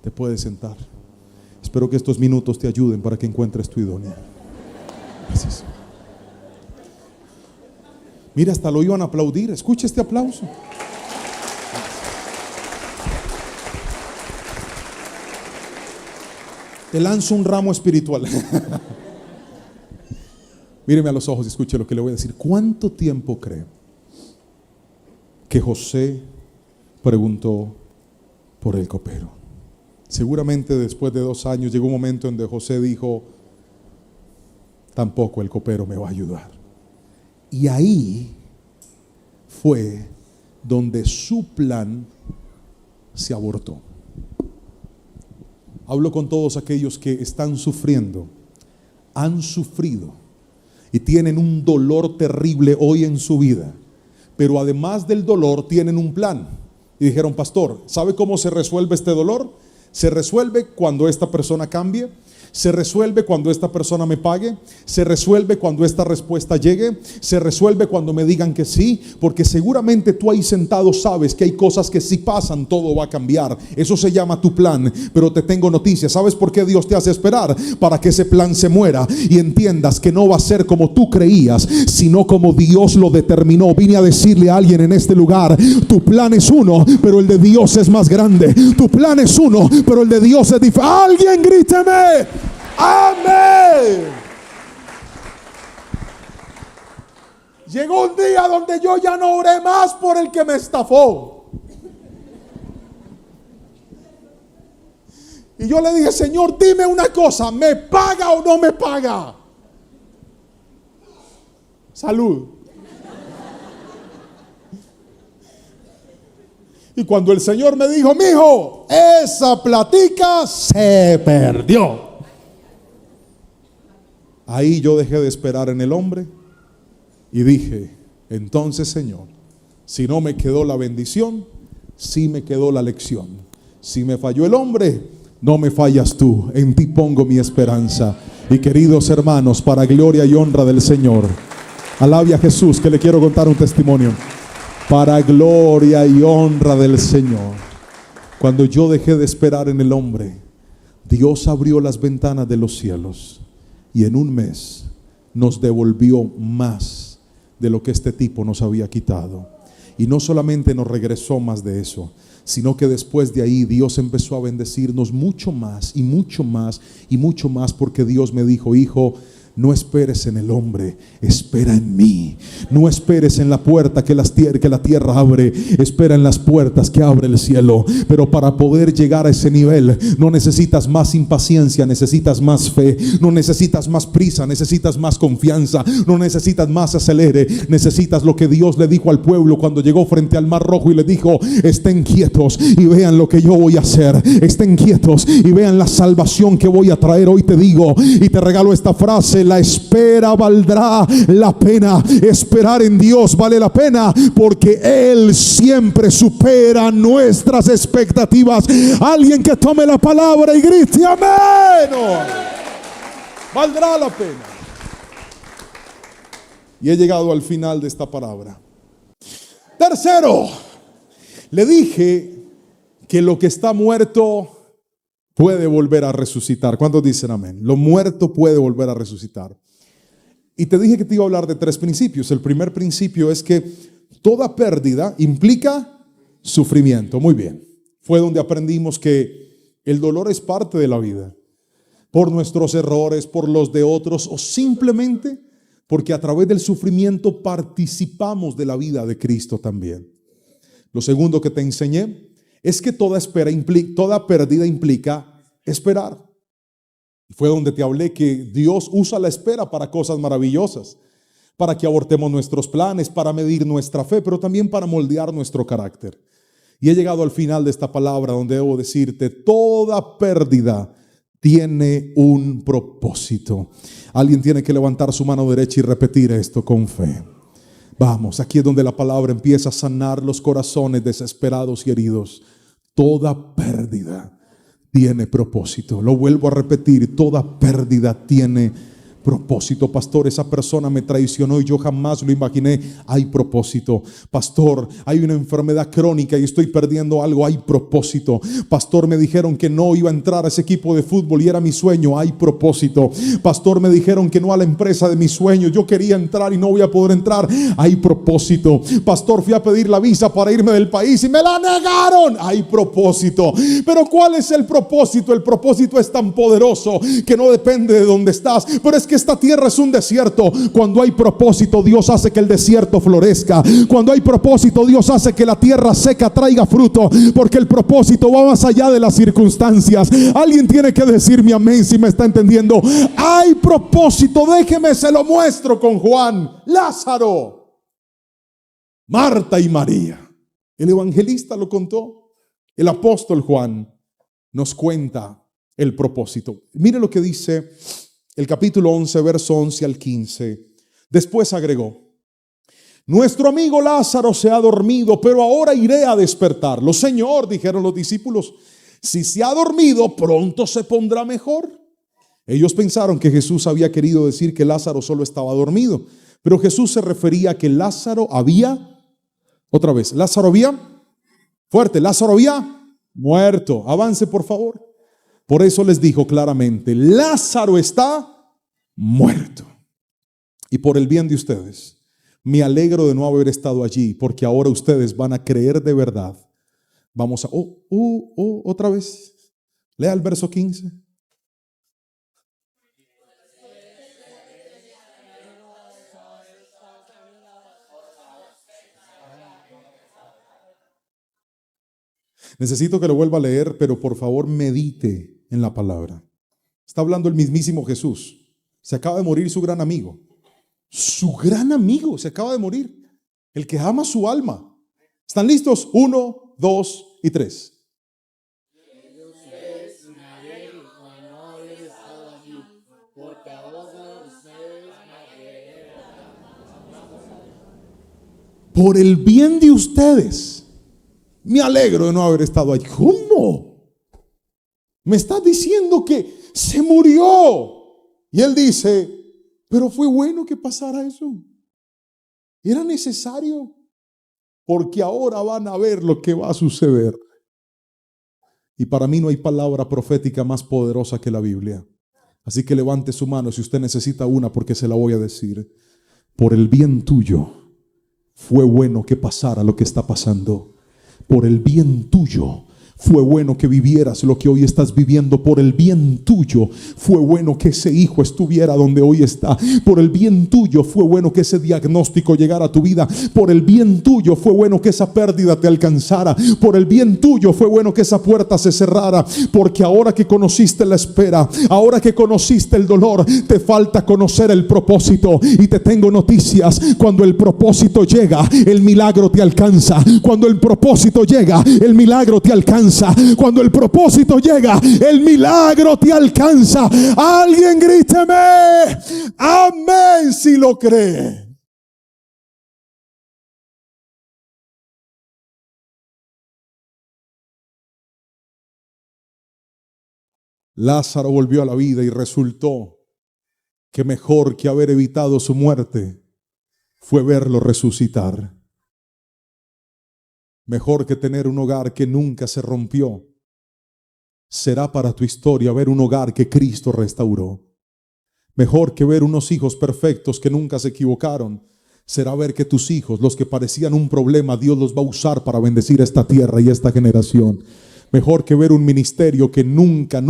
Te puedes sentar. Espero que estos minutos te ayuden para que encuentres tu idónea. Gracias. Mira, hasta lo iban a aplaudir. Escucha este aplauso. Te lanzo un ramo espiritual. Míreme a los ojos y escuche lo que le voy a decir. ¿Cuánto tiempo cree que José preguntó por el copero? Seguramente después de 2 años llegó un momento en donde José dijo: tampoco el copero me va a ayudar. Y ahí fue donde su plan se abortó. Hablo con todos aquellos que están sufriendo, han sufrido y tienen un dolor terrible hoy en su vida, pero además del dolor tienen un plan. Y dijeron: pastor, ¿sabe cómo se resuelve este dolor? Se resuelve cuando esta persona cambie. Se resuelve cuando esta persona me pague. Se resuelve cuando esta respuesta llegue. Se resuelve cuando me digan que sí. Porque seguramente tú ahí sentado sabes que hay cosas que si pasan todo va a cambiar. Eso se llama tu plan. Pero te tengo noticias. ¿Sabes por qué Dios te hace esperar? Para que ese plan se muera y entiendas que no va a ser como tú creías, sino como Dios lo determinó. Vine a decirle a alguien en este lugar: tu plan es uno, pero el de Dios es más grande. Tu plan es uno, pero el de Dios es diferente. ¡Alguien gríteme! Amén. Llegó un día donde yo ya no oré más por el que me estafó. Y yo le dije, Señor, dime una cosa, ¿me paga o no me paga? Salud. Y cuando el Señor me dijo, mijo, esa platica se perdió. Ahí yo dejé de esperar en el hombre y dije, entonces, Señor, si no me quedó la bendición, sí me quedó la lección. Si me falló el hombre, no me fallas tú. En ti pongo mi esperanza. Y queridos hermanos, para gloria y honra del Señor, alabe a Jesús, que le quiero contar un testimonio. Para gloria y honra del Señor, cuando yo dejé de esperar en el hombre, Dios abrió las ventanas de los cielos y en un mes nos devolvió más de lo que este tipo nos había quitado. Y no solamente nos regresó más de eso, sino que después de ahí Dios empezó a bendecirnos mucho más y mucho más y mucho más, porque Dios me dijo, hijo, no esperes en el hombre, espera en mí. No esperes en la puerta que la tierra abre, espera en las puertas que abre el cielo. Pero para poder llegar a ese nivel, no necesitas más impaciencia, necesitas más fe. No necesitas más prisa, necesitas más confianza. No necesitas más acelere, necesitas lo que Dios le dijo al pueblo cuando llegó frente al Mar Rojo y le dijo, estén quietos y vean lo que yo voy a hacer. Estén quietos y vean la salvación que voy a traer. Hoy te digo y te regalo esta frase: la espera valdrá la pena. Esperar en Dios vale la pena, porque Él siempre supera nuestras expectativas. Alguien que tome la palabra y grite amén. Valdrá la pena. Y he llegado al final de esta palabra. Tercero, le dije que lo que está muerto puede volver a resucitar. ¿Cuántos dicen amén? Lo muerto puede volver a resucitar. Y te dije que te iba a hablar de 3 principios. El primer principio es que toda pérdida implica sufrimiento. Muy bien. Fue donde aprendimos que el dolor es parte de la vida. Por nuestros errores, por los de otros, o simplemente porque a través del sufrimiento participamos de la vida de Cristo también. Lo segundo que te enseñé es que toda pérdida implica esperar. Fue donde te hablé que Dios usa la espera para cosas maravillosas, para que abortemos nuestros planes, para medir nuestra fe, pero también para moldear nuestro carácter. Y he llegado al final de esta palabra donde debo decirte, toda pérdida tiene un propósito. Alguien tiene que levantar su mano derecha y repetir esto con fe. Vamos, aquí es donde la palabra empieza a sanar los corazones desesperados y heridos. Toda pérdida tiene propósito. Lo vuelvo a repetir, toda pérdida tiene propósito. Pastor, esa persona me traicionó y yo jamás lo imaginé. Hay propósito. Pastor, hay una enfermedad crónica y estoy perdiendo algo. Hay propósito. Pastor, me dijeron que no iba a entrar a ese equipo de fútbol y era mi sueño. Hay propósito. Pastor, me dijeron que no a la empresa de mis sueños. Yo quería entrar y no voy a poder entrar. Hay propósito. Pastor, fui a pedir la visa para irme del país y me la negaron. Hay propósito. Pero ¿cuál es el propósito? El propósito es tan poderoso que no depende de dónde estás. Pero es que esta tierra es un desierto. Cuando hay propósito, Dios hace que el desierto florezca. Cuando hay propósito, Dios hace que la tierra seca traiga fruto, porque el propósito va más allá de las circunstancias. Alguien tiene que decirme amén si me está entendiendo. Hay propósito. Déjeme se lo muestro con Juan, Lázaro, Marta y María. El evangelista lo contó. El apóstol Juan nos cuenta el propósito. Mire lo que dice el capítulo 11, verso 11 al 15. Después agregó: nuestro amigo Lázaro se ha dormido, pero ahora iré a despertarlo. Señor, dijeron los discípulos, si se ha dormido, pronto se pondrá mejor. Ellos pensaron que Jesús había querido decir que Lázaro solo estaba dormido, pero Jesús se refería a que Lázaro había, otra vez, Lázaro había, fuerte, Lázaro había muerto. Avance, por favor. Por eso les dijo claramente: Lázaro está muerto. Y por el bien de ustedes, me alegro de no haber estado allí, porque ahora ustedes van a creer de verdad. Vamos a, otra vez. Lea el verso 15. Necesito que lo vuelva a leer, pero por favor medite en la palabra. Está hablando el mismísimo Jesús. Se acaba de morir su gran amigo. Su gran amigo se acaba de morir. El que ama su alma. ¿Están listos? 1, 2 y 3. Por el bien de ustedes, me alegro de no haber estado allí. ¿Cómo? Me estás diciendo que se murió. Y él dice, pero fue bueno que pasara eso. Era necesario, porque ahora van a ver lo que va a suceder. Y para mí no hay palabra profética más poderosa que la Biblia. Así que levante su mano si usted necesita una, porque se la voy a decir. Por el bien tuyo, fue bueno que pasara lo que está pasando. Por el bien tuyo, fue bueno que vivieras lo que hoy estás viviendo. Por el bien tuyo, fue bueno que ese hijo estuviera donde hoy está. Por el bien tuyo, fue bueno que ese diagnóstico llegara a tu vida. Por el bien tuyo, fue bueno que esa pérdida te alcanzara. Por el bien tuyo, fue bueno que esa puerta se cerrara. Porque ahora que conociste la espera, ahora que conociste el dolor, te falta conocer el propósito. Y te tengo noticias: cuando el propósito llega, el milagro te alcanza. Cuando el propósito llega, el milagro te alcanza. Cuando el propósito llega, el milagro te alcanza. Alguien gríteme amén si lo cree. Lázaro volvió a la vida y resultó que mejor que haber evitado su muerte fue verlo resucitar. Mejor que tener un hogar que nunca se rompió, será para tu historia ver un hogar que Cristo restauró. Mejor que ver unos hijos perfectos que nunca se equivocaron, será ver que tus hijos, los que parecían un problema, Dios los va a usar para bendecir esta tierra y esta generación. Mejor que ver un ministerio que nunca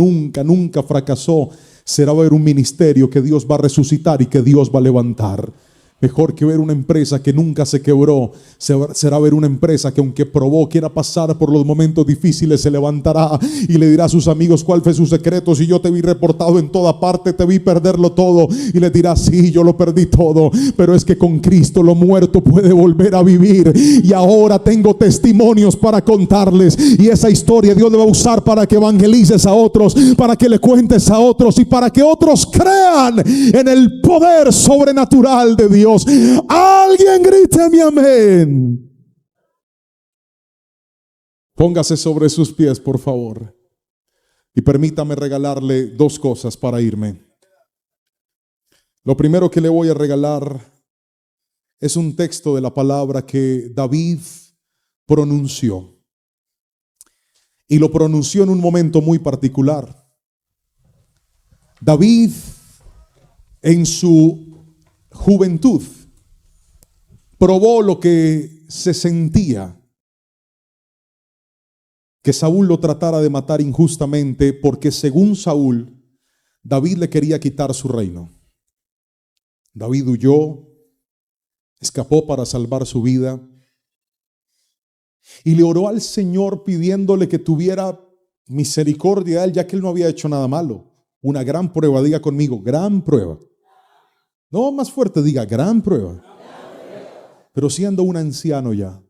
fracasó, será ver un ministerio que Dios va a resucitar y que Dios va a levantar. Mejor que ver una empresa que nunca se quebró, será ver una empresa que aunque probó, quiera pasar por los momentos difíciles, se levantará y le dirá a sus amigos cuál fue su secreto. Si yo te vi reportado en toda parte, te vi perderlo todo, y le dirá, sí, yo lo perdí todo, pero es que con Cristo lo muerto puede volver a vivir, y ahora tengo testimonios para contarles, y esa historia Dios le va a usar para que evangelices a otros, para que le cuentes a otros y para que otros crean en el poder sobrenatural de Dios. Alguien grite mi amén. Póngase sobre sus pies, por favor, y permítame regalarle dos cosas para irme. Lo primero que le voy a regalar es un texto de la palabra que David pronunció, y lo pronunció en un momento muy particular. David, en su juventud, probó lo que se sentía: que Saúl lo tratara de matar injustamente, porque según Saúl, David le quería quitar su reino. David huyó, escapó para salvar su vida, y le oró al Señor pidiéndole que tuviera misericordia de él, ya que él no había hecho nada malo. Una gran prueba, diga conmigo, gran prueba. No, más fuerte, diga, gran prueba. Pero siendo un anciano ya,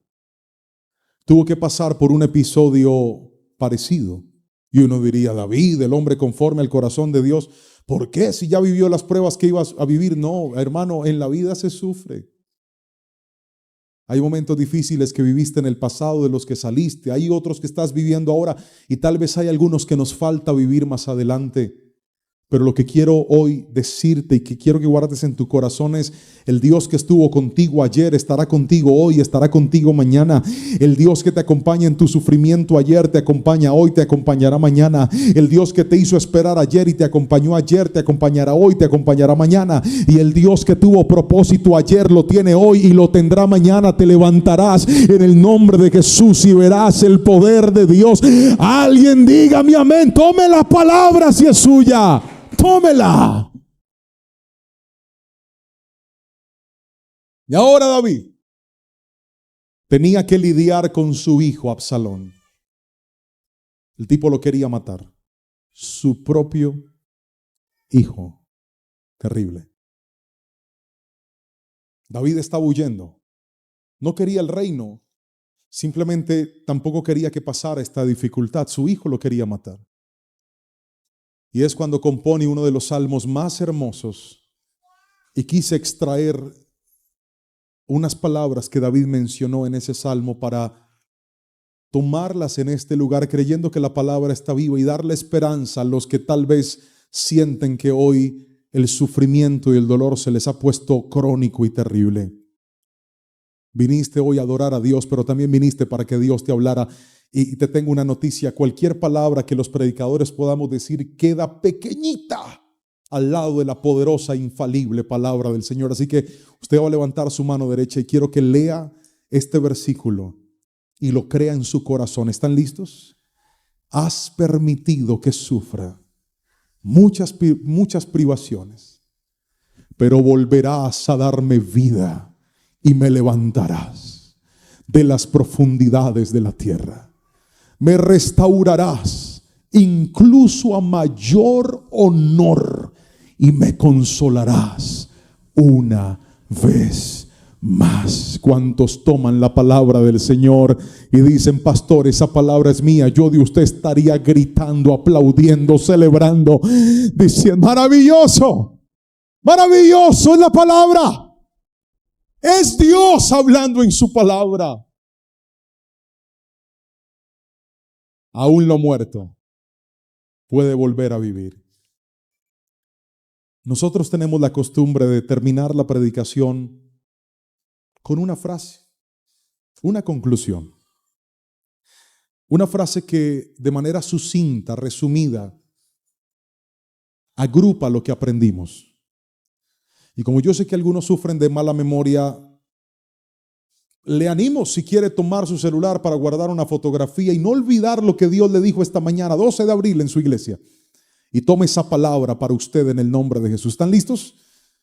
tuvo que pasar por un episodio parecido. Y uno diría, David, el hombre conforme al corazón de Dios, ¿por qué? Si ya vivió las pruebas que ibas a vivir. No, hermano, en la vida se sufre. Hay momentos difíciles que viviste en el pasado, de los que saliste. Hay otros que estás viviendo ahora, y tal vez hay algunos que nos falta vivir más adelante. Pero lo que quiero hoy decirte y que quiero que guardes en tu corazón es: el Dios que estuvo contigo ayer estará contigo hoy, estará contigo mañana. El Dios que te acompaña en tu sufrimiento ayer te acompaña hoy, te acompañará mañana. El Dios que te hizo esperar ayer y te acompañó ayer te acompañará hoy, te acompañará mañana. Y el Dios que tuvo propósito ayer lo tiene hoy y lo tendrá mañana. Te levantarás en el nombre de Jesús y verás el poder de Dios. Alguien diga mi amén. Tome la palabra si es suya. Tómela. Y ahora David tenía que lidiar con su hijo Absalón. El tipo lo quería matar. Su propio hijo. Terrible. David estaba huyendo. No quería el reino. Simplemente tampoco quería que pasara esta dificultad. Su hijo lo quería matar. Y es cuando compone uno de los salmos más hermosos. Y quise extraer unas palabras que David mencionó en ese salmo para tomarlas en este lugar, creyendo que la palabra está viva y darle esperanza a los que tal vez sienten que hoy el sufrimiento y el dolor se les ha puesto crónico y terrible. Viniste hoy a adorar a Dios, pero también viniste para que Dios te hablara. Y te tengo una noticia: cualquier palabra que los predicadores podamos decir queda pequeñita al lado de la poderosa, infalible palabra del Señor. Así que usted va a levantar su mano derecha y quiero que lea este versículo y lo crea en su corazón. ¿Están listos? Has permitido que sufra muchas privaciones, pero volverás a darme vida y me levantarás de las profundidades de la tierra. Me restaurarás incluso a mayor honor y me consolarás una vez más. ¿Cuántos toman la palabra del Señor y dicen: pastor, esa palabra es mía? Yo de usted estaría gritando, aplaudiendo, celebrando, diciendo: maravilloso, maravilloso es la palabra. Es Dios hablando en su palabra. Aún lo muerto puede volver a vivir. Nosotros tenemos la costumbre de terminar la predicación con una frase, una conclusión. Una frase que de manera sucinta, resumida, agrupa lo que aprendimos. Y como yo sé que algunos sufren de mala memoria, le animo, si quiere, tomar su celular para guardar una fotografía y no olvidar lo que Dios le dijo esta mañana, 12 de abril, en su iglesia. Y tome esa palabra para usted en el nombre de Jesús. ¿Están listos?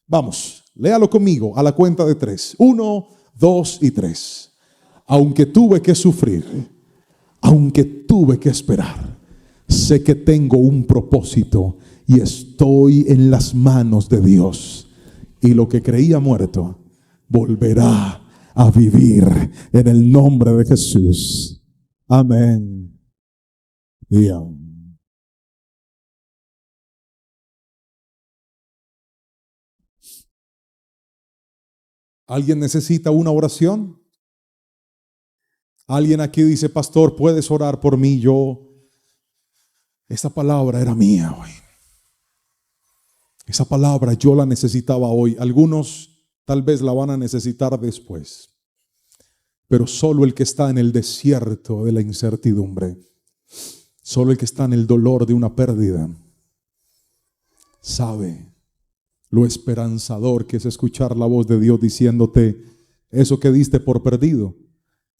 Vamos, léalo conmigo a la cuenta de 3. 1, 2 y 3. Aunque tuve que sufrir, aunque tuve que esperar, sé que tengo un propósito y estoy en las manos de Dios. Y lo que creía muerto volverá a vivir en el nombre de Jesús. Amén y amén. ¿Alguien necesita una oración? Alguien aquí dice: pastor, ¿puedes orar por mí? Esa palabra era mía hoy. Esa palabra yo la necesitaba hoy. Algunos tal vez la van a necesitar después. Pero solo el que está en el desierto de la incertidumbre, solo el que está en el dolor de una pérdida, sabe lo esperanzador que es escuchar la voz de Dios diciéndote: eso que diste por perdido,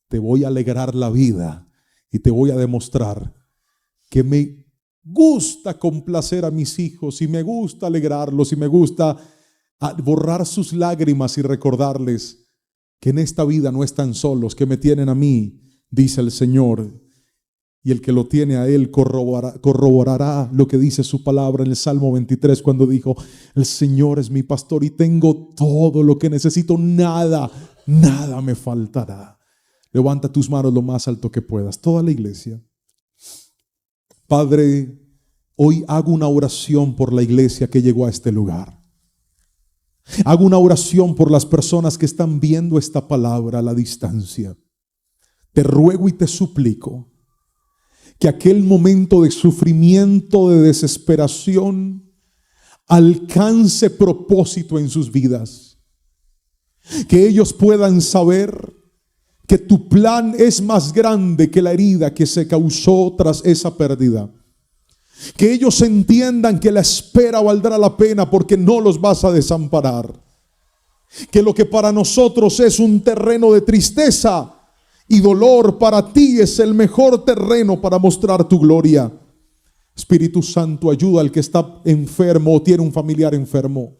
te voy a alegrar la vida y te voy a demostrar que me gusta complacer a mis hijos y me gusta alegrarlos y me gusta borrar sus lágrimas y recordarles que en esta vida no están solos, que me tienen a mí, dice el Señor. Y el que lo tiene a Él corroborará lo que dice su palabra en el Salmo 23 cuando dijo: el Señor es mi pastor y tengo todo lo que necesito, nada me faltará. Levanta tus manos lo más alto que puedas, toda la iglesia. Padre, hoy hago una oración por la iglesia que llegó a este lugar. Hago una oración por las personas que están viendo esta palabra a la distancia. Te ruego y te suplico que aquel momento de sufrimiento, de desesperación, alcance propósito en sus vidas. Que ellos puedan saber que tu plan es más grande que la herida que se causó tras esa pérdida. Que ellos entiendan que la espera valdrá la pena porque no los vas a desamparar. Que lo que para nosotros es un terreno de tristeza y dolor, para ti es el mejor terreno para mostrar tu gloria. Espíritu Santo, ayuda al que está enfermo o tiene un familiar enfermo.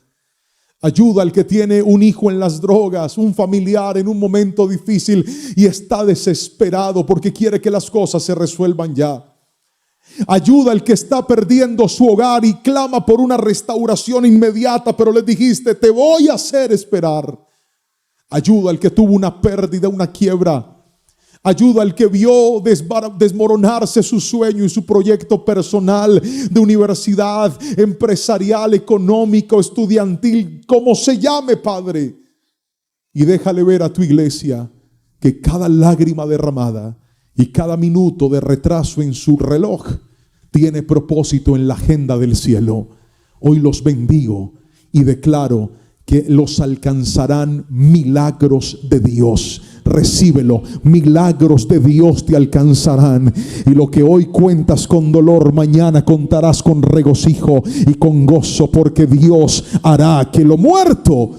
Ayuda al que tiene un hijo en las drogas, un familiar en un momento difícil y está desesperado porque quiere que las cosas se resuelvan ya. Ayuda al que está perdiendo su hogar y clama por una restauración inmediata, pero le dijiste: te voy a hacer esperar. Ayuda al que tuvo una pérdida, una quiebra. Ayuda al que vio desmoronarse su sueño y su proyecto personal de universidad, empresarial, económico, estudiantil, como se llame, Padre. Y déjale ver a tu iglesia que cada lágrima derramada y cada minuto de retraso en su reloj tiene propósito en la agenda del cielo. Hoy los bendigo y declaro que los alcanzarán milagros de Dios. Recíbelo, milagros de Dios te alcanzarán. Y lo que hoy cuentas con dolor, mañana contarás con regocijo y con gozo, porque Dios hará que lo muerto